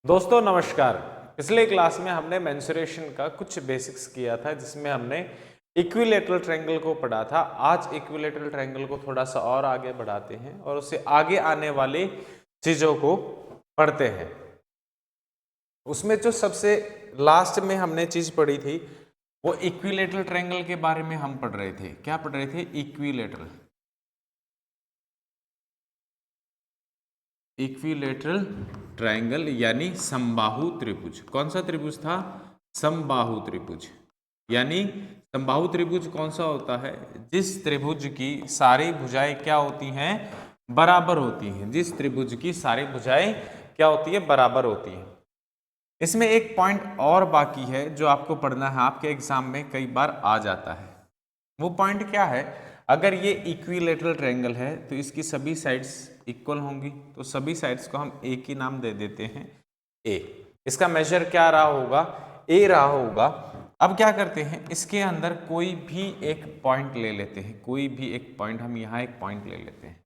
दोस्तों नमस्कार। पिछले क्लास में हमने मेंसुरेशन का कुछ बेसिक्स किया था जिसमें हमने इक्विलेटरल ट्रायंगल को पढ़ा था। आज इक्विलेटरल ट्रायंगल को थोड़ा सा और आगे बढ़ाते हैं और उससे आगे आने वाली चीजों को पढ़ते हैं। उसमें जो सबसे लास्ट में हमने चीज पढ़ी थी वो इक्विलेटरल ट्रायंगल के बारे में हम पढ़ रहे थे। क्या पढ़ रहे थे? इक्विलेटरल ट्रायंगल यानी समबाहु त्रिभुज। कौन सा त्रिभुज था? समबाहु त्रिभुज। यानी समबाहु त्रिभुज कौन सा होता है? जिस त्रिभुज की सारी भुजाएं क्या होती हैं? बराबर होती हैं। जिस त्रिभुज की सारी भुजाएं क्या होती है? बराबर होती हैं। इसमें एक पॉइंट और बाकी है जो आपको पढ़ना है, आपके एग्जाम में कई बार आ जाता है। वो पॉइंट क्या है? अगर ये इक्विलेटरल ट्रायंगल है तो इसकी सभी साइड्स इक्वल होंगी, तो सभी साइड्स को हम एक ही नाम दे देते हैं ए। इसका मेजर क्या रहा होगा? ए रहा होगा। अब क्या करते हैं, इसके अंदर कोई भी एक पॉइंट ले लेते हैं। कोई भी एक पॉइंट, हम यहां एक पॉइंट ले लेते हैं।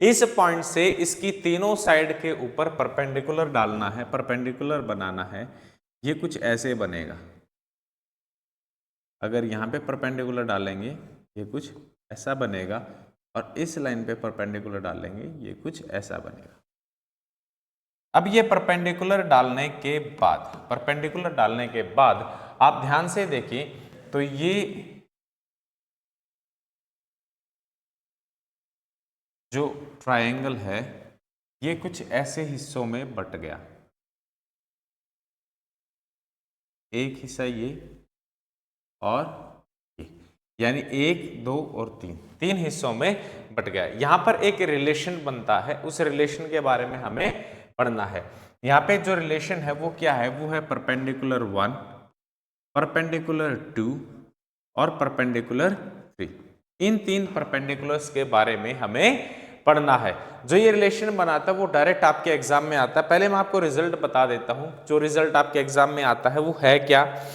इस पॉइंट से इसकी तीनों साइड के ऊपर परपेंडिकुलर डालना है, परपेंडिकुलर बनाना है। ये कुछ ऐसे बनेगा। अगर यहाँ पे परपेंडिकुलर डालेंगे ये कुछ ऐसा बनेगा, और इस लाइन पे परपेंडिकुलर डालेंगे ये कुछ ऐसा बनेगा। अब ये परपेंडिकुलर डालने के बाद आप ध्यान से देखिए तो ये जो ट्रायंगल है ये कुछ ऐसे हिस्सों में बट गया। एक हिस्सा ये और ये, यानी 1, 2 और 3 हिस्सों में बट गया। यहां पर एक रिलेशन बनता है, उस रिलेशन के बारे में हमें पढ़ना है। यहां पे जो रिलेशन है वो क्या है? वो है परपेंडिकुलर 1, परपेंडिकुलर 2 और परपेंडिकुलर 3। इन 3 परपेंडिकुलर्स के बारे में हमें पढ़ना है। जो ये रिलेशन बनाता है वो डायरेक्ट आपके एग्जाम में आता है। पहले मैं आपको रिजल्ट बता देता हूं। जो रिजल्ट आपके एग्जाम में आता है वो है क्या,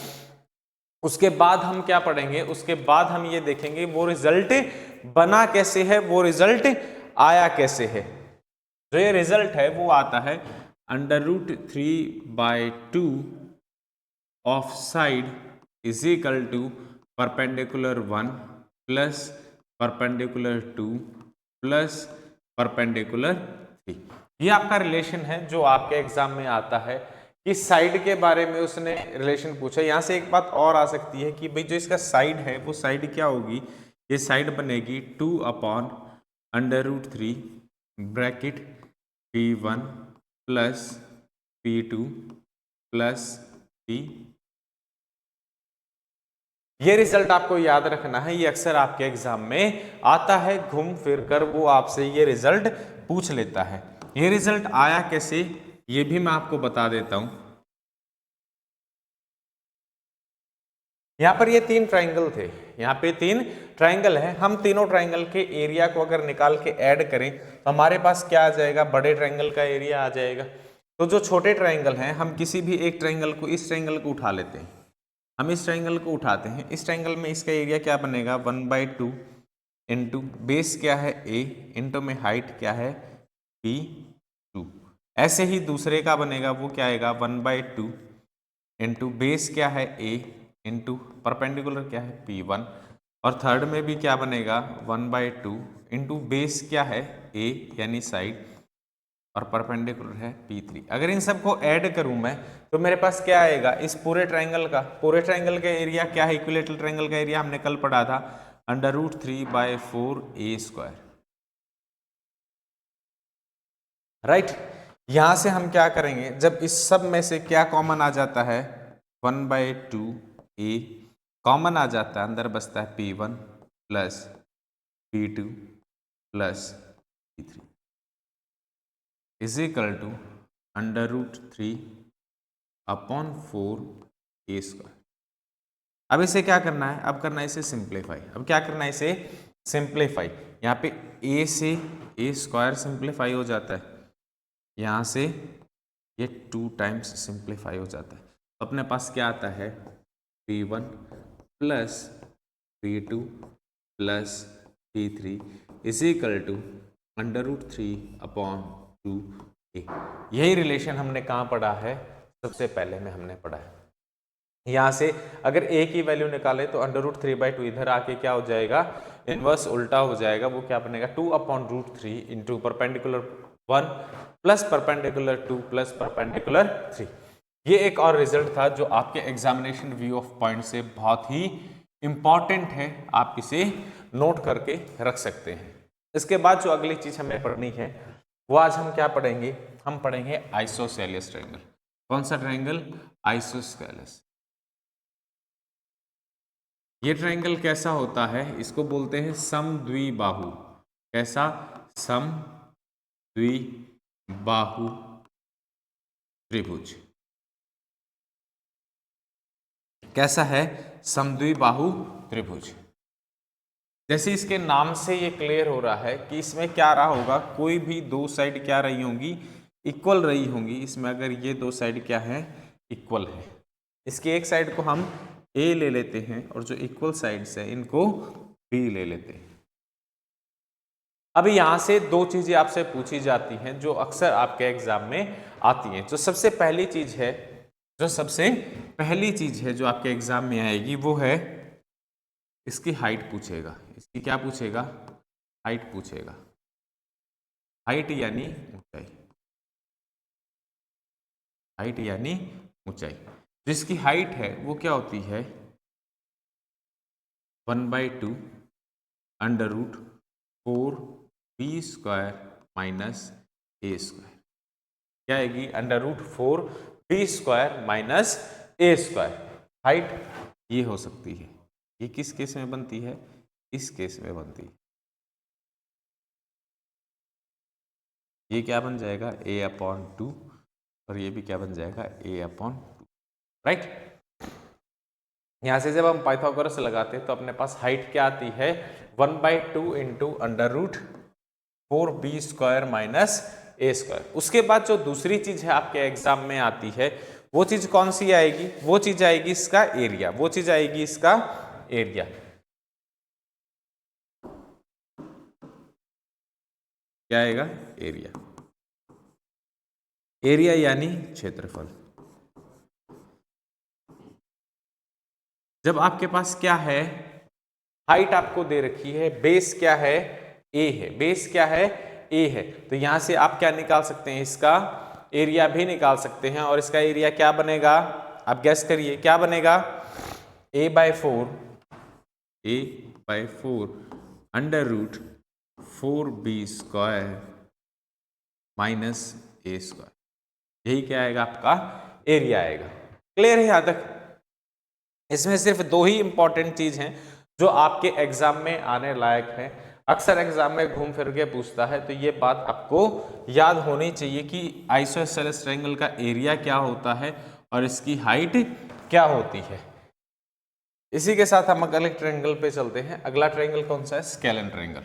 उसके बाद हम क्या पढ़ेंगे, उसके बाद हम ये देखेंगे वो रिजल्ट बना कैसे है, वो रिजल्ट आया कैसे है। जो ये रिजल्ट है वो आता है √3/2 of side is equal to perpendicular 1 plus perpendicular 2 plus perpendicular 3। ये आपका रिलेशन है जो आपके एग्जाम में आता है। इस साइड के बारे में उसने रिलेशन पूछा। यहाँ से एक बात और आ सकती है कि भाई जो इसका साइड है वो साइड क्या होगी? ये साइड बनेगी 2/√3 bracket P1 plus P2 plus P। ये रिजल्ट आपको याद रखना है, ये अक्सर आपके एग्जाम में आता है। घूम फिर कर वो आपसे ये रिजल्ट पूछ लेता है। ये रिजल्ट आया कैसे ये भी मैं आपको बता देता हूं। यहां पर ये 3 ट्रायंगल थे, यहां पे 3 ट्रायंगल है। हम तीनों ट्रायंगल के एरिया को अगर निकाल के ऐड करें तो हमारे पास क्या आ जाएगा? बड़े ट्रायंगल का एरिया आ जाएगा। तो जो छोटे ट्रायंगल हैं, हम किसी भी एक ट्रायंगल को, इस ट्रायंगल को उठा लेते हैं। हम इस ट्रायंगल को उठाते हैं। इस ट्रायंगल में इसका एरिया क्या बनेगा? 1/2 इंटू बेस क्या है? ए, इंटू में हाइट क्या है? P2। ऐसे ही दूसरे का बनेगा, वो क्या आएगा? 1/2 इंटू बेस क्या है? ए, इंटू परपेंडिकुलर क्या है? P1। और थर्ड में भी क्या बनेगा? 1/2 इंटू बेस क्या है? ए यानी साइड, और परपेंडिकुलर है P3। अगर इन सबको ऐड करूं मैं तो मेरे पास क्या आएगा? इस पूरे ट्रायंगल का, पूरे ट्रायंगल का एरिया क्या है? इक्विलेटरल ट्रायंगल का एरिया हमने कल पढ़ा था √3/4a²। राइट। यहां से हम क्या करेंगे, जब इस सब में से क्या कॉमन आ जाता है? 1/2a कॉमन आ जाता है, अंदर बचता है P1 plus P2 plus P3 is equal to √3/4a²। अब इसे क्या करना है? अब करना है इसे सिंप्लीफाई। अब क्या करना है? इसे सिंप्लीफाई। यहाँ पे a से a² सिंप्लीफाई हो जाता है, यहाँ से ये 2 टाइम्स सिंप्लीफाई हो जाता है। तो अपने पास क्या आता है? P1 plus P2 plus P3 is equal to √3/2 A. यही रिलेशन हमने कहाँ पढ़ा है, सबसे पहले में हमने पढ़ा है। यहां से अगर ए की वैल्यू निकाले तो √3/2 इधर आके क्या हो जाएगा, इनवर्स उल्टा हो जाएगा। वो क्या बनेगा, 2/√3 into perpendicular 1 plus perpendicular 2 plus perpendicular 3। ये एक और रिजल्ट था जो आपके एग्जामिनेशन व्यू ऑफ पॉइंट से बहुत ही इंपॉर्टेंट है, आप इसे नोट करके रख सकते हैं। इसके बाद जो अगली चीज हमें पढ़नी है वो आज हम क्या पढ़ेंगे, हम पढ़ेंगे आइसोसेलेस ट्रायंगल। कौन सा ट्रायंगल, आइसोसेलेस। ये ट्रायंगल कैसा होता है, इसको बोलते हैं समद्विबाहु। कैसा, समद्विबाहु त्रिभुज। कैसा है, समद्विबाहु त्रिभुज। जैसे इसके नाम से ये क्लियर हो रहा है कि इसमें क्या रहा होगा, कोई भी दो साइड क्या रही होंगी, इक्वल रही होंगी। इसमें अगर ये दो साइड क्या है, इक्वल है, इसकी एक साइड को हम ए ले लेते हैं और जो इक्वल साइड्स है इनको बी ले लेते हैं। अभी यहां से दो चीजें आपसे पूछी जाती हैं जो अक्सर आपके एग्जाम में आती हैं। जो सबसे पहली चीज है, जो आपके एग्जाम में आएगी वो है इसकी हाइट पूछेगा। इसकी क्या पूछेगा, हाइट पूछेगा। हाइट यानी ऊंचाई, हाइट यानी ऊंचाई। जिसकी हाइट है वो क्या होती है, 1/2 √4b² माइनस a²। क्या आएगी, √4b² माइनस a²। हाइट ये हो सकती है, ये किस केस में बनती है, इस केस में बनती है। ये क्या बन जाएगा, a/2 और ये भी क्या बन जाएगा, a/2, राइट। यहां से जब हम पाइथागोरस लगाते हैं तो अपने पास हाइट क्या आती है, 1/2 इंटू √4b² माइनस a²। उसके बाद जो दूसरी चीज है आपके एग्जाम में आती है वो चीज कौन सी आएगी, वो चीज आएगी इसका एरिया, वो चीज आएगी इसका एरिया। क्या आएगा, एरिया। एरिया यानी क्षेत्रफल। जब आपके पास क्या है, हाइट आपको दे रखी है, बेस क्या है, ए है, बेस क्या है, ए है, तो यहां से आप क्या निकाल सकते हैं, इसका एरिया भी निकाल सकते हैं। और इसका एरिया क्या बनेगा, आप गैस करिए क्या बनेगा, a/4 √4b² माइनस a²। यही क्या आएगा, आपका एरिया आएगा। क्लियर है यहां तक। इसमें सिर्फ दो ही इंपॉर्टेंट चीज हैं जो आपके एग्जाम में आने लायक है। अक्सर एग्जाम में घूम फिर के पूछता है, तो ये बात आपको याद होनी चाहिए कि आइसोसेलेस ट्रायंगल का एरिया क्या होता है और इसकी हाइट क्या होती है। इसी के साथ हम अगले ट्रायंगल पे चलते हैं। अगला ट्रायंगल कौन सा है, स्केलन ट्रायंगल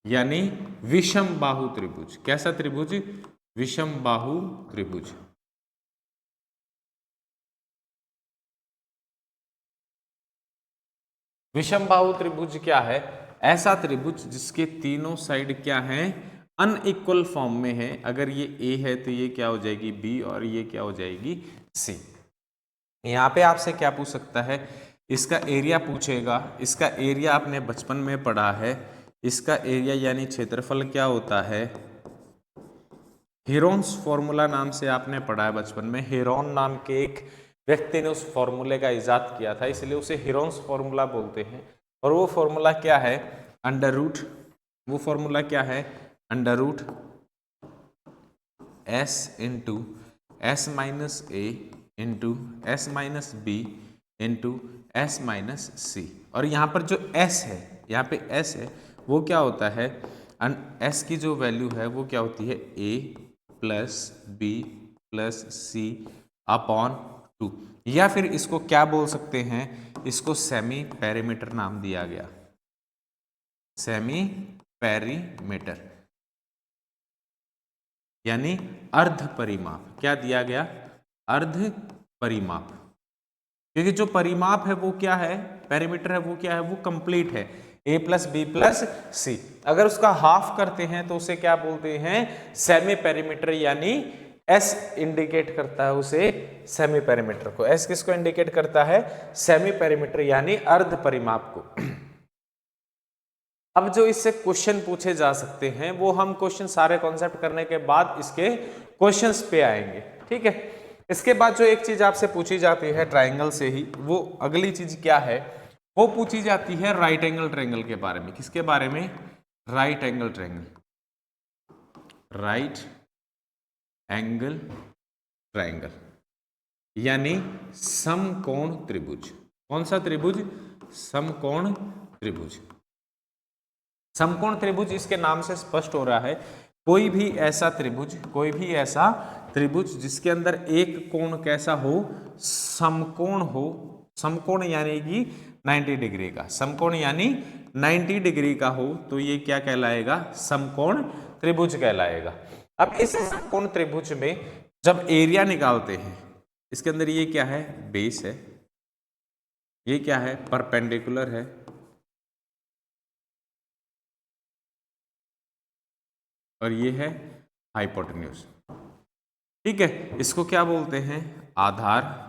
यानी विषम बाहु त्रिभुज। कैसा त्रिभुज, विषम बाहु त्रिभुज। विषम बाहु त्रिभुज क्या है, ऐसा त्रिभुज जिसके तीनों साइड क्या हैं, अनइक्वल फॉर्म में है। अगर ये ए है तो ये क्या हो जाएगी, बी, और ये क्या हो जाएगी, सी। यहाँ पे आपसे क्या पूछ सकता है, इसका एरिया पूछेगा। इसका एरिया आपने बचपन में पढ़ा है। इसका एरिया यानी क्षेत्रफल क्या होता है, हेरोन्स फॉर्मूला नाम से आपने पढ़ा है बचपन में। हेरोन नाम के एक व्यक्ति ने उस फॉर्मूले का इजाद किया था, इसलिए उसे हेरोन्स फॉर्मूला बोलते हैं। और वो फॉर्मूला क्या है, वो फॉर्मूला क्या है, √s into s minus a into s minus b into s minus c। और यहाँ पर जो s है, यहाँ पे s है, वो क्या होता है, s की जो वैल्यू है वो क्या होती है, a plus b plus c upon 2। या फिर इसको क्या बोल सकते हैं, इसको सेमी पेरीमीटर नाम दिया गया, सेमी पेरीमीटर यानी अर्ध परिमाप। क्या दिया गया, अर्ध परिमाप। क्योंकि जो परिमाप है वो क्या है, पेरीमीटर है वो क्या है, वो कंप्लीट है। ए प्लस बी प्लस सी। अगर उसका हाफ करते हैं तो उसे क्या बोलते हैं, सेमी पेरीमीटर, यानी एस इंडिकेट करता है उसे सेमी पेरीमीटर को। एस किसको इंडिकेट करता है, सेमी पेरीमीटर यानी अर्ध परिमाप को। अब जो इससे क्वेश्चन पूछे जा सकते हैं वो हम क्वेश्चन सारे कॉन्सेप्ट करने के बाद इसके क्वेश्चंस पे आएंगे, ठीक है। इसके बाद जो एक चीज आपसे पूछी जाती है ट्राइंगल से ही, वो अगली चीज क्या है, वो पूछी जाती है राइट एंगल ट्रायंगल के बारे में। किसके बारे में, right angle triangle, right angle triangle यानी समकोण त्रिभुज। कौन सा त्रिभुज, समकोण त्रिभुज। समकोण त्रिभुज इसके नाम से स्पष्ट हो रहा है, कोई भी ऐसा त्रिभुज, कोई भी ऐसा त्रिभुज जिसके अंदर एक कोण कैसा हो, समकोण हो। समकोण यानी कि 90 डिग्री का, समकोण यानी 90 डिग्री का हो तो ये क्या कहलाएगा, समकोण त्रिभुज कहलाएगा। अब इस समकोण त्रिभुज में जब एरिया निकालते हैं, इसके अंदर ये क्या है, बेस है, ये क्या है, परपेंडिकुलर है, और ये है हाइपोटेन्यूज, ठीक है। इसको क्या बोलते हैं, आधार,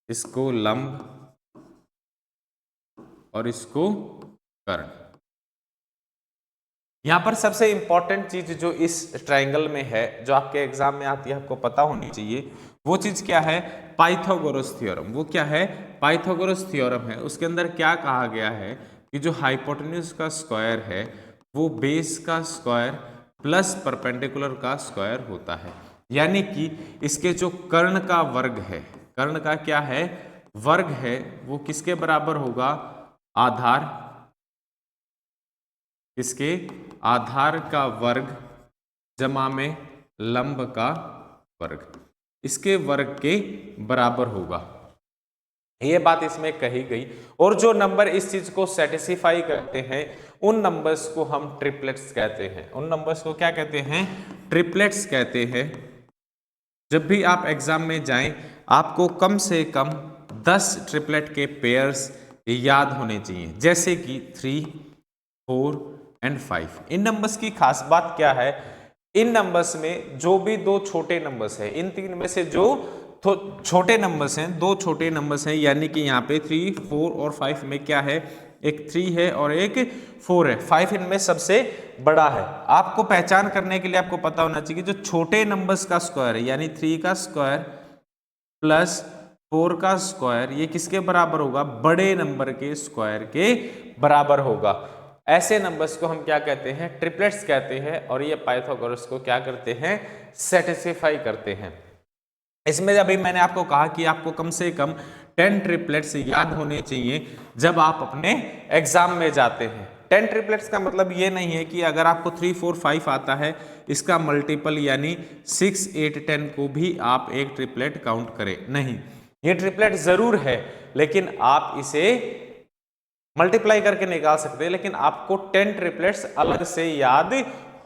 इसको लंब और इसको कर्ण। यहां पर सबसे इंपॉर्टेंट चीज जो इस ट्रायंगल में है, जो आपके एग्जाम में आती है, आपको पता होनी चाहिए, वो चीज क्या है, पाइथागोरस थ्योरम। वो क्या है, पाइथागोरस थ्योरम है। उसके अंदर क्या कहा गया है कि जो हाइपोटेन्यूज का स्क्वायर है वो बेस का स्क्वायर प्लस परपेंडिकुलर का स्क्वायर होता है। यानी कि इसके जो कर्ण का वर्ग है, कर्ण का क्या है, वर्ग है, वो किसके बराबर होगा, आधार, इसके आधार का वर्ग जमा में लंब का वर्ग, इसके वर्ग के बराबर होगा। ये बात इसमें कही गई। और जो नंबर इस चीज को सेटिस्फाई करते हैं उन नंबर्स को हम ट्रिपलेट्स कहते हैं। उन नंबर्स को क्या कहते हैं, ट्रिपलेट्स कहते हैं। जब भी आप एग्जाम में जाएं, आपको कम से कम 10 ट्रिपलेट के पेयर्स याद होने चाहिए, जैसे कि 3, 4 एंड 5। इन नंबर्स की खास बात क्या है, इन नंबर्स में जो भी दो छोटे नंबर्स हैं, इन तीन में से जो छोटे नंबर्स हैं, दो छोटे नंबर्स हैं, यानी कि यहाँ पे 3, 4 और 5 में क्या है, एक 3 है और एक 4 है, 5 इनमें सबसे बड़ा है। आपको पहचान करने के लिए आपको पता होना चाहिए जो छोटे नंबर्स का स्क्वायर है, यानी 3 का स्क्वायर प्लस 4 का स्क्वायर, ये किसके बराबर होगा, बड़े नंबर के स्क्वायर के बराबर होगा। ऐसे नंबर्स को हम क्या कहते हैं, ट्रिपलेट्स कहते हैं। और ये पाइथागोरस को क्या करते हैं, सेटिस्फाई करते हैं। इसमें अभी मैंने आपको कहा कि आपको कम से कम 10 ट्रिपलेट्स याद होने चाहिए जब आप अपने एग्जाम में जाते हैं। 10 ट्रिपलेट्स का मतलब ये नहीं है कि अगर आपको 3, 4, 5 आता है, इसका मल्टीपल यानी 6, 8, 10 को भी आप एक ट्रिपलेट काउंट करें, नहीं। ये ट्रिपलेट जरूर है, लेकिन आप इसे मल्टीप्लाई करके निकाल सकते हैं, लेकिन आपको 10 ट्रिपलेट्स अलग से याद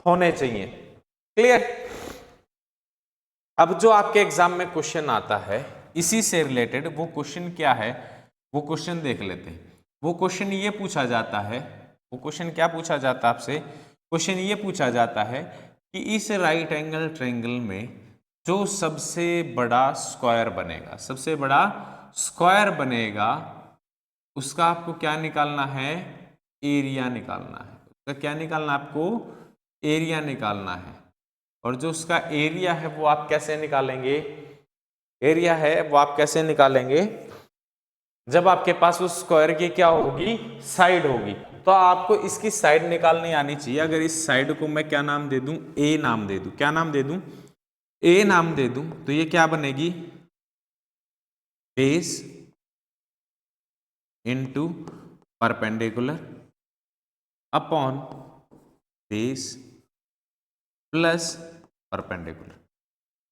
होने चाहिए। क्लियर। अब जो आपके एग्जाम में क्वेश्चन आता है इसी से रिलेटेड, वो क्वेश्चन क्या है, वो क्वेश्चन देख लेते हैं। वो क्वेश्चन ये पूछा जाता है, वो क्वेश्चन क्या पूछा जाता है आपसे, क्वेश्चन ये पूछा जाता है कि इस राइट एंगल ट्रायंगल में जो सबसे बड़ा स्क्वायर बनेगा, सबसे बड़ा स्क्वायर बनेगा, उसका आपको क्या निकालना है, एरिया निकालना है। उसका क्या निकालना है आपको, एरिया निकालना है। और जो उसका एरिया है वो आप कैसे निकालेंगे, एरिया है वो आप कैसे निकालेंगे, जब आपके पास उस स्क्वायर की क्या होगी, साइड होगी। तो आपको इसकी साइड निकालनी आनी चाहिए। अगर इस साइड को मैं क्या नाम दे दूं, ए नाम दे दूं, क्या नाम दे दूं, ए नाम दे दूं, तो ये क्या बनेगी, base into perpendicular upon base plus perpendicular,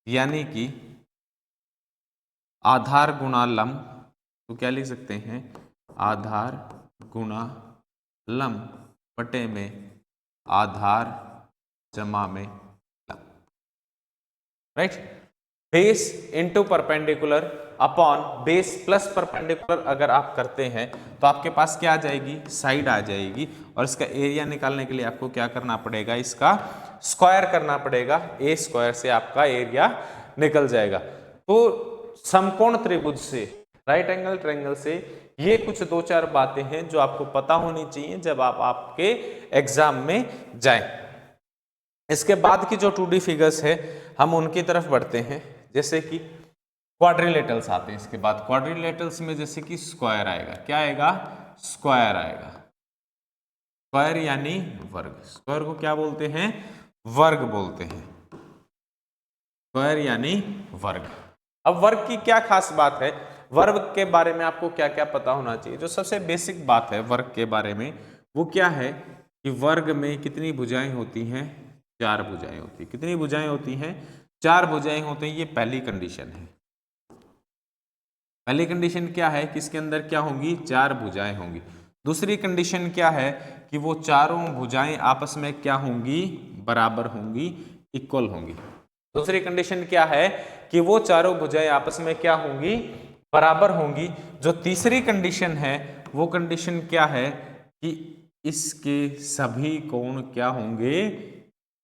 यानी कि आधार गुणा लंब। तो क्या लिख सकते हैं, आधार गुणा लंब बटे में आधार जमा में लंब, right. Base into perpendicular upon base plus perpendicular अगर आप करते हैं तो आपके पास क्या आ जाएगी, साइड आ जाएगी। और इसका एरिया निकालने के लिए आपको क्या करना पड़ेगा, इसका स्क्वायर करना पड़ेगा, ए स्क्वायर से आपका एरिया निकल जाएगा। तो समकोण त्रिभुज से, राइट एंगल ट्रायंगल से, ये कुछ दो चार बातें हैं जो आपको पता होनी चाहिए जब आप आपके एग्जाम में जाएं। इसके बाद की जो 2D फिगर्स है हम उनकी तरफ बढ़ते हैं, जैसे कि क्वाड्रिलेटरल्स आते हैं। इसके बाद क्वाड्रिलेटरल्स में जैसे कि स्क्वायर आएगा, क्या आएगा, स्क्वायर आएगा। स्क्वायर यानी वर्ग, स्क्वायर को क्या बोलते हैं, वर्ग बोलते हैं, स्क्वायर यानी वर्ग। अब वर्ग की क्या खास बात है, वर्ग के बारे में आपको क्या क्या पता होना चाहिए। जो सबसे बेसिक बात है वर्ग के बारे में वो क्या है कि वर्ग में कितनी भुजाएं होती हैं, 4 भुजाएं होती हैं। कितनी भुजाएं होती हैं, 4 भुजाएं होती हैं। ये पहली कंडीशन है। पहली कंडीशन क्या है कि इसके अंदर क्या होंगी, 4 भुजाएं होंगी। दूसरी कंडीशन क्या है कि वो चारों भुजाएं आपस में क्या होंगी, बराबर होंगी, इक्वल होंगी। दूसरी कंडीशन क्या है कि वो चारों भुजाएं आपस में क्या होंगी, बराबर होंगी। जो तीसरी कंडीशन है वो कंडीशन क्या है कि इसके सभी कोण क्या होंगे,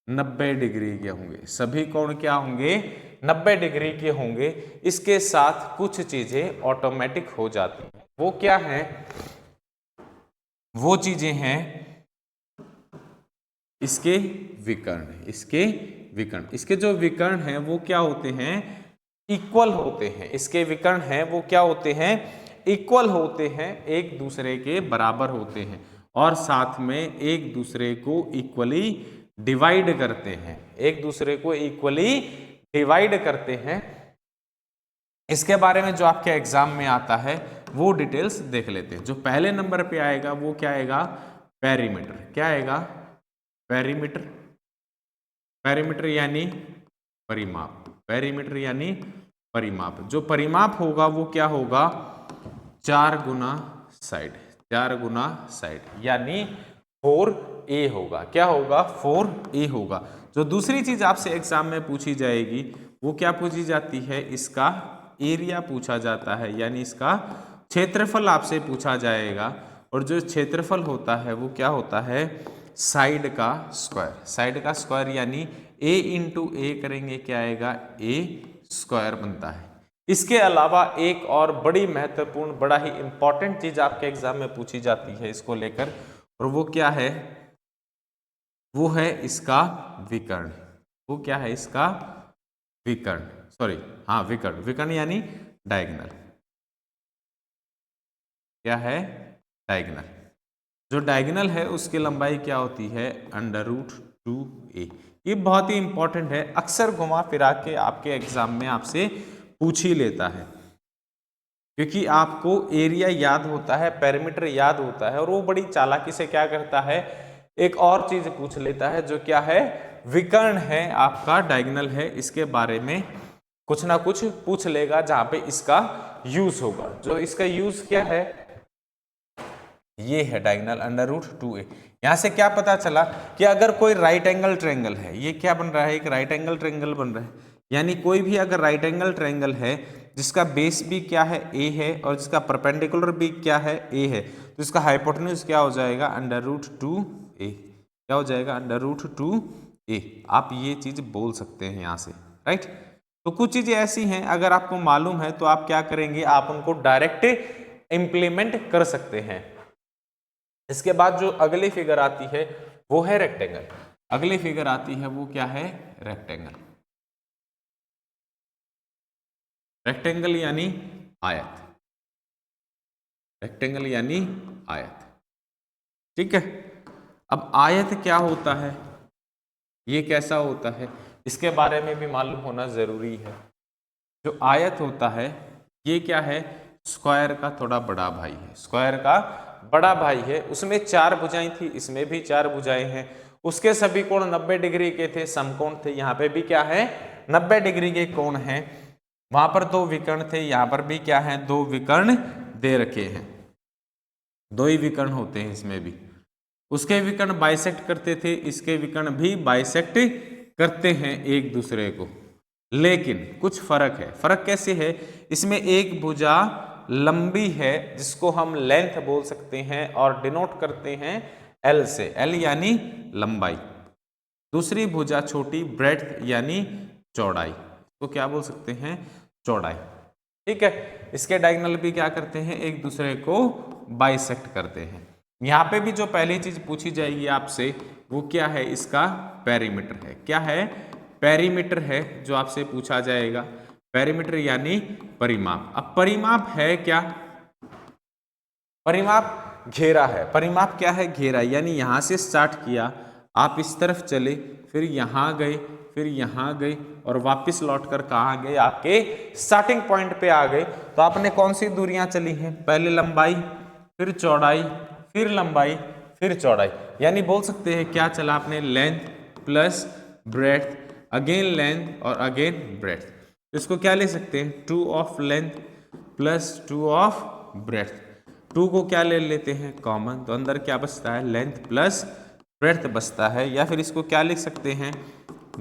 90 डिग्री के होंगे। सभी कोण क्या होंगे, 90 डिग्री के होंगे। इसके साथ कुछ चीजें ऑटोमेटिक हो जाती हैं। वो क्या है, वो चीजें हैं इसके विकर्ण, इसके विकर्ण। इसके जो विकर्ण हैं वो क्या होते हैं, इक्वल होते हैं। इसके विकर्ण हैं वो क्या होते हैं, इक्वल होते हैं, एक दूसरे के बराबर होते हैं और साथ में एक दूसरे को इक्वली डिवाइड करते हैं, एक दूसरे को इक्वली डिवाइड करते हैं। इसके बारे में जो आपके एग्जाम में आता है वो डिटेल्स देख लेते हैं। जो पहले नंबर पे आएगा वो क्या आएगा, पेरीमीटर। क्या आएगा, पेरीमीटर। पेरीमीटर यानी परिमाप, पेरीमीटर यानी परिमाप। जो परिमाप होगा वो क्या होगा, 4 गुना साइड, 4 गुना साइड यानी 4a होगा। क्या होगा, 4a होगा। जो दूसरी चीज आपसे एग्जाम में पूछी जाएगी वो क्या पूछी जाती है, इसका एरिया पूछा जाता है, यानी इसका क्षेत्रफल आपसे पूछा जाएगा। और जो क्षेत्रफल होता है वो क्या होता है, साइड का स्क्वायर। साइड का स्क्वायर यानी a इंटू ए करेंगे क्या आएगा, a स्क्वायर बनता है। इसके अलावा एक और बड़ी महत्वपूर्ण, बड़ा ही इंपॉर्टेंट चीज आपके एग्जाम में पूछी जाती है इसको लेकर, और वो क्या है, वो है इसका विकर्ण। वो क्या है, इसका विकर्ण, सॉरी हाँ विकर्ण। विकर्ण यानी डायगोनल। क्या है, डायगोनल। जो डायगोनल है उसकी लंबाई क्या होती है, √2a। ये बहुत ही इंपॉर्टेंट है, अक्सर घुमा फिरा के आपके एग्जाम में आपसे पूछ ही लेता है, क्योंकि आपको एरिया याद होता है, पेरीमीटर याद होता है, और वो बड़ी चालाकी से क्या करता है, एक और चीज पूछ लेता है जो क्या है, विकर्ण है आपका, डायगोनल है, इसके बारे में कुछ ना कुछ पूछ लेगा जहां पे इसका यूज होगा। जो इसका यूज क्या है, ये है डायगोनल √2a। यहां से क्या पता चला कि अगर कोई राइट एंगल ट्रायंगल है, ये क्या बन रहा है, एक राइट एंगल ट्रायंगल बन रहा है, यानी कोई भी अगर राइट एंगल ट्रायंगल है जिसका बेस भी क्या है, a है, और जिसका परपेंडिकुलर भी क्या है, a है, तो इसका हाइपोटेन्यूज क्या हो जाएगा, √2a। क्या हो जाएगा, √2a। आप ये चीज बोल सकते हैं यहां से, राइट। तो कुछ चीजें ऐसी हैं अगर आपको मालूम है तो आप क्या करेंगे, आप उनको डायरेक्ट इंप्लीमेंट कर सकते हैं। इसके बाद जो अगली फिगर आती है वो है रेक्टेंगल। अगली फिगर आती है वो क्या है, रेक्टेंगल। रेक्टेंगल यानी आयत, रेक्टेंगल यानी आयत, ठीक है। अब आयत क्या होता है, ये कैसा होता है, इसके बारे में भी मालूम होना जरूरी है। जो आयत होता है ये क्या है, स्क्वायर का थोड़ा बड़ा भाई है, स्क्वायर का बड़ा भाई है। उसमें 4 भुजाएं थी, इसमें भी 4 भुजाएं हैं। उसके सभी कोण 90 डिग्री के थे, समकोण थे। यहाँ पे भी क्या है, 90 डिग्री के कोण हैं। वहां पर 2 विकर्ण थे, यहाँ पर भी क्या है, 2 विकर्ण दे रखे हैं। 2 ही विकर्ण होते हैं इसमें भी। उसके विकर्ण बाइसेक्ट करते थे, इसके विकर्ण भी बाइसेक्ट करते हैं एक दूसरे को, लेकिन कुछ फर्क है। फर्क कैसे है? इसमें एक भुजा लंबी है जिसको हम लेंथ बोल सकते हैं और डिनोट करते हैं एल से, एल यानी लंबाई। दूसरी भुजा छोटी, ब्रेड्थ यानी चौड़ाई, तो क्या बोल सकते हैं? चौड़ाई। ठीक है, इसके डायगोनल भी क्या करते हैं? एक दूसरे को बाइसेक्ट करते हैं। यहाँ पे भी जो पहली चीज पूछी जाएगी आपसे वो क्या है? इसका पेरीमीटर है। क्या है? पेरीमीटर है जो आपसे पूछा जाएगा। पेरीमीटर यानी परिमाप। अब परिमाप है क्या? परिमाप घेरा है। परिमाप क्या है? घेरा। यानी यहां से स्टार्ट किया, आप इस तरफ चले, फिर यहां गए, फिर यहां गए और वापस लौटकर कहाँ गए? आपके स्टार्टिंग पॉइंट पे आ गए। तो आपने कौन सी दूरियां चली हैं? पहले लंबाई, फिर चौड़ाई, फिर लंबाई, फिर चौड़ाई। यानी बोल सकते हैं क्या चला आपने? Length plus breadth, again length और अगेन ब्रेड्थ। इसको क्या ले सकते हैं? 2 of length plus 2 of breadth. 2 को क्या ले लेते हैं? कॉमन। तो अंदर क्या बचता है? लेंथ प्लस ब्रेड्थ बचता है। या फिर इसको क्या लिख सकते हैं?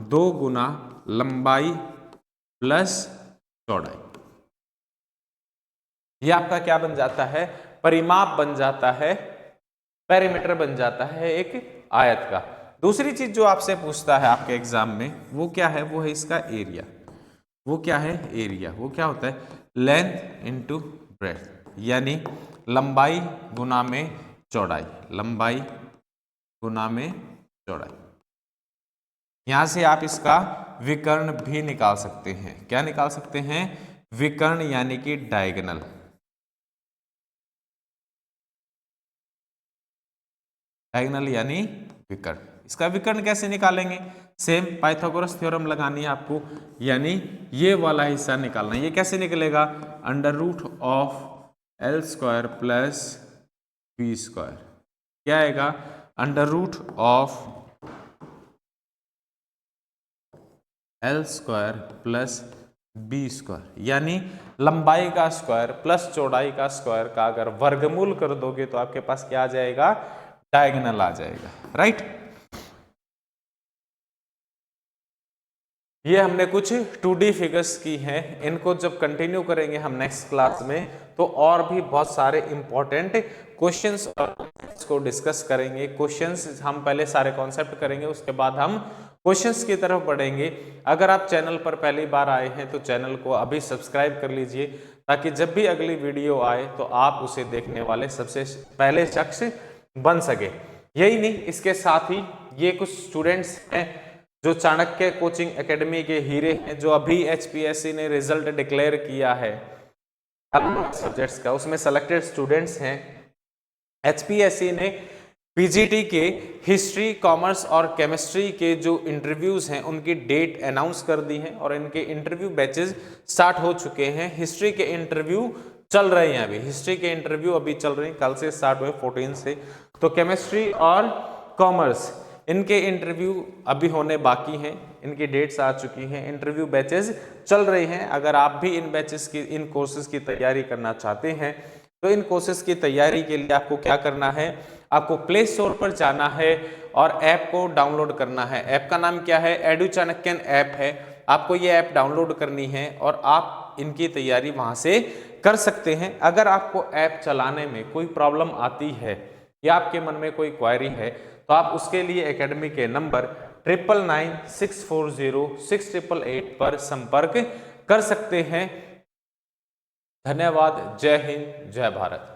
2 गुना लंबाई प्लस चौड़ाई। ये आपका क्या बन जाता है? परिमाप बन जाता है, पेरीमीटर बन जाता है एक आयत का। दूसरी चीज जो आपसे पूछता है आपके एग्जाम में वो क्या है? वो है इसका एरिया। वो क्या है? एरिया। वो क्या होता है? लेंथ इंटू ब्रेड्थ, यानी लंबाई गुना में चौड़ाई, लंबाई गुना में चौड़ाई। यहां से आप इसका विकर्ण भी निकाल सकते हैं। क्या निकाल सकते हैं? विकर्ण यानी कि डायगोनल। डायगोनल यानी विकर्ण। इसका विकर्ण कैसे निकालेंगे? सेम पाइथागोरस थ्योरम लगानी है आपको, यानी ये वाला हिस्सा निकालना है। ये कैसे निकलेगा? Under root of L square plus B square. क्या आएगा? Under root of L square plus B square, यानी लंबाई का स्क्वायर प्लस चौड़ाई का स्क्वायर का अगर वर्गमूल कर दोगे तो आपके पास क्या आ जाएगा? डायगोनल आ जाएगा। राइट। ये हमने कुछ 2D फिगर्स की हैं। इनको जब कंटिन्यू करेंगे हम नेक्स्ट क्लास में तो और भी बहुत सारे इंपॉर्टेंट क्वेश्चंस को डिस्कस करेंगे। क्वेश्चंस हम पहले सारे कॉन्सेप्ट करेंगे, उसके बाद हम क्वेश्चंस की तरफ बढ़ेंगे। अगर आप चैनल पर पहली बार आए हैं तो चैनल को अभी सब्सक्राइब कर लीजिए, ताकि जब भी अगली वीडियो आए तो आप उसे देखने वाले सबसे पहले शख्स बन सके। यही नहीं, इसके साथ ही ये कुछ स्टूडेंट्स हैं जो चाणक्य कोचिंग एकेडमी के हीरे हैं, जो अभी एचपीएससी ने रिजल्ट डिक्लेयर किया है सब्जेक्ट्स का, उसमें सेलेक्टेड स्टूडेंट्स हैं। एचपीएससी ने पीजीटी के हिस्ट्री, कॉमर्स और केमिस्ट्री के जो इंटरव्यूज हैं उनकी डेट अनाउंस कर दी है और इनके इंटरव्यू बैचेस स्टार्ट हो चुके हैं। हिस्ट्री के इंटरव्यू चल रहे हैं अभी, हिस्ट्री के इंटरव्यू अभी चल रहे हैं, कल से स्टार्ट हुए 14 से। तो केमिस्ट्री और कॉमर्स इनके इंटरव्यू अभी होने बाकी हैं, इनकी डेट्स आ चुकी हैं, इंटरव्यू बैचेस चल रहे हैं। अगर आप भी इन बैचेस की, इन कोर्सेज की तैयारी करना चाहते हैं तो इन कोर्सेज की तैयारी के लिए आपको क्या करना है? आपको प्ले स्टोर पर जाना है और ऐप को डाउनलोड करना है। ऐप का नाम क्या है? एडू चाणक्यन ऐप है। आपको ये ऐप डाउनलोड करनी है और आप इनकी तैयारी वहां से कर सकते हैं। अगर आपको ऐप चलाने में कोई प्रॉब्लम आती है या आपके मन में कोई क्वेरी है तो आप उसके लिए एकेडमी के नंबर 9996406888 पर संपर्क कर सकते हैं। धन्यवाद। जय हिंद, जय भारत।